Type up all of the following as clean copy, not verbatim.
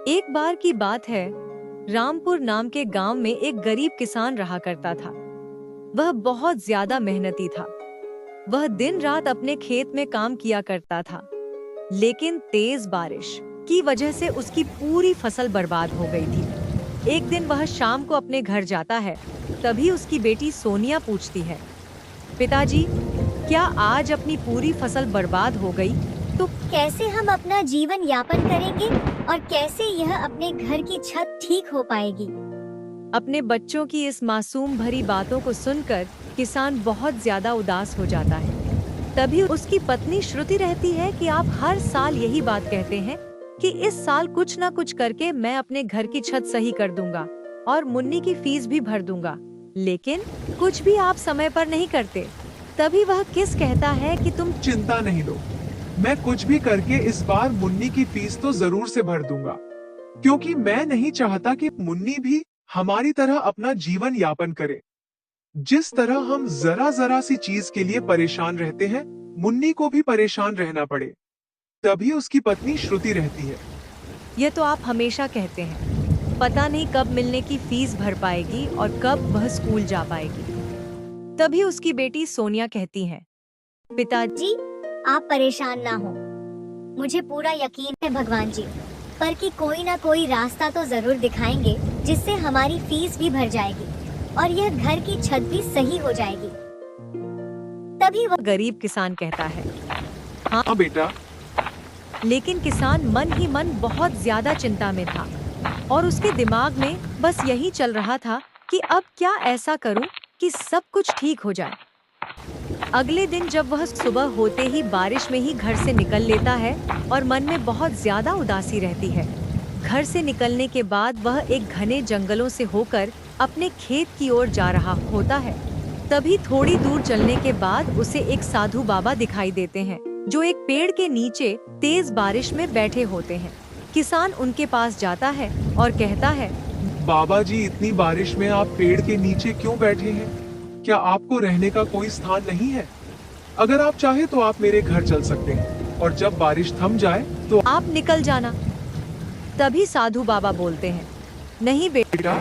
एक बार की बात है, रामपुर नाम के गांव में एक गरीब किसान रहा करता था। वह बहुत ज्यादा मेहनती था। वह दिन रात अपने खेत में काम किया करता था, लेकिन तेज बारिश की वजह से उसकी पूरी फसल बर्बाद हो गई थी। एक दिन वह शाम को अपने घर जाता है, तभी उसकी बेटी सोनिया पूछती है, पिताजी, क्या आज अपनी पूरी फसल बर्बाद हो गई? तो कैसे हम अपना जीवन यापन करेंगे और कैसे यह अपने घर की छत ठीक हो पाएगी? अपने बच्चों की इस मासूम भरी बातों को सुनकर किसान बहुत ज्यादा उदास हो जाता है। तभी उसकी पत्नी श्रुति रहती है कि आप हर साल यही बात कहते हैं कि इस साल कुछ न कुछ करके मैं अपने घर की छत सही कर दूंगा और मुन्नी की फीस भी भर दूंगा, लेकिन कुछ भी आप समय पर नहीं करते। तभी वह किस कहता है कि तुम चिंता नहीं लो, मैं कुछ भी करके इस बार मुन्नी की फीस तो जरूर से भर दूंगा, क्योंकि मैं नहीं चाहता कि मुन्नी भी हमारी तरह अपना जीवन यापन करे। जिस तरह हम जरा जरा सी चीज के लिए परेशान रहते हैं, मुन्नी को भी परेशान रहना पड़े। तभी उसकी पत्नी श्रुति रहती है। यह तो आप हमेशा कहते हैं, पता नहीं कब मिलने की फीस भर पाएगी और कब वह स्कूल जा पाएगी। तभी उसकी बेटी सोनिया कहती है, पिताजी, आप परेशान ना हो, मुझे पूरा यकीन है भगवान जी पर कि कोई ना कोई रास्ता तो जरूर दिखाएंगे जिससे हमारी फीस भी भर जाएगी और यह घर की छत भी सही हो जाएगी। तभी वह गरीब किसान कहता है, हाँ बेटा। लेकिन किसान मन ही मन बहुत ज्यादा चिंता में था और उसके दिमाग में बस यही चल रहा था कि अब क्या ऐसा करूं कि सब कुछ ठीक हो जाए। अगले दिन जब वह सुबह होते ही बारिश में ही घर से निकल लेता है और मन में बहुत ज्यादा उदासी रहती है। घर से निकलने के बाद वह एक घने जंगलों से होकर अपने खेत की ओर जा रहा होता है। तभी थोड़ी दूर चलने के बाद उसे एक साधु बाबा दिखाई देते हैं, जो एक पेड़ के नीचे तेज बारिश में बैठे होते हैं। किसान उनके पास जाता है और कहता है, बाबा जी, इतनी बारिश में आप पेड़ के नीचे क्यों बैठे हैं? क्या आपको रहने का कोई स्थान नहीं है? अगर आप चाहे तो आप मेरे घर चल सकते हैं और जब बारिश थम जाए तो आप निकल जाना। तभी साधु बाबा बोलते हैं, नहीं बेटा,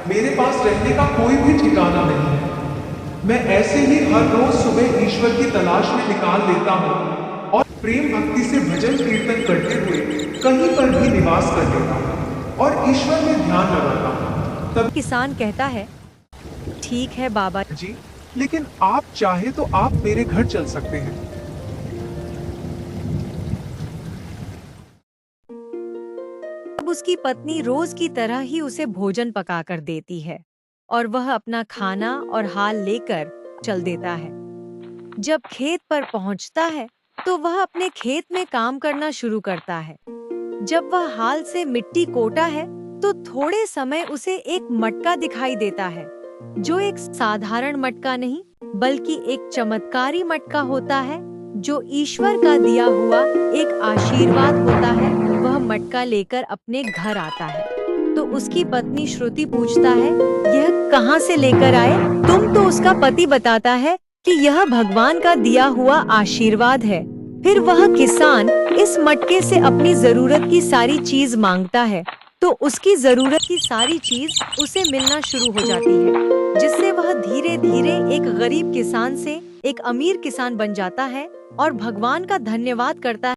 मेरे पास रहने का कोई भी ठिकाना नहीं है। मैं ऐसे ही हर रोज सुबह ईश्वर की तलाश में निकाल लेता हूँ और प्रेम भक्ति से भजन कीर्तन करते हुए कहीं पर भी निवास कर लेता हूँ और ईश्वर में ध्यान लगाता हूँ। तब किसान कहता है, ठीक है बाबा जी, लेकिन आप चाहे तो आप मेरे घर चल सकते हैं। अब उसकी पत्नी रोज की तरह ही उसे भोजन पकाकर देती है और वह अपना खाना और हाल लेकर चल देता है। जब खेत पर पहुंचता है तो वह अपने खेत में काम करना शुरू करता है। जब वह हाल से मिट्टी कोटा है तो थोड़े समय उसे एक मटका दिखाई देता है, जो एक साधारण मटका नहीं बल्कि एक चमत्कारी मटका होता है, जो ईश्वर का दिया हुआ एक आशीर्वाद होता है। वह मटका लेकर अपने घर आता है तो उसकी पत्नी श्रुति पूछता है, यह कहाँ से लेकर आए? तुम तो उसका पति बताता है कि यह भगवान का दिया हुआ आशीर्वाद है। फिर वह किसान इस मटके से अपनी जरूरत की सारी चीज मांगता है तो उसकी जरूरत की सारी चीज उसे मिलना शुरू हो जाती है, जिससे वह धीरे धीरे एक गरीब किसान से एक अमीर किसान बन जाता है और भगवान का धन्यवाद करता है।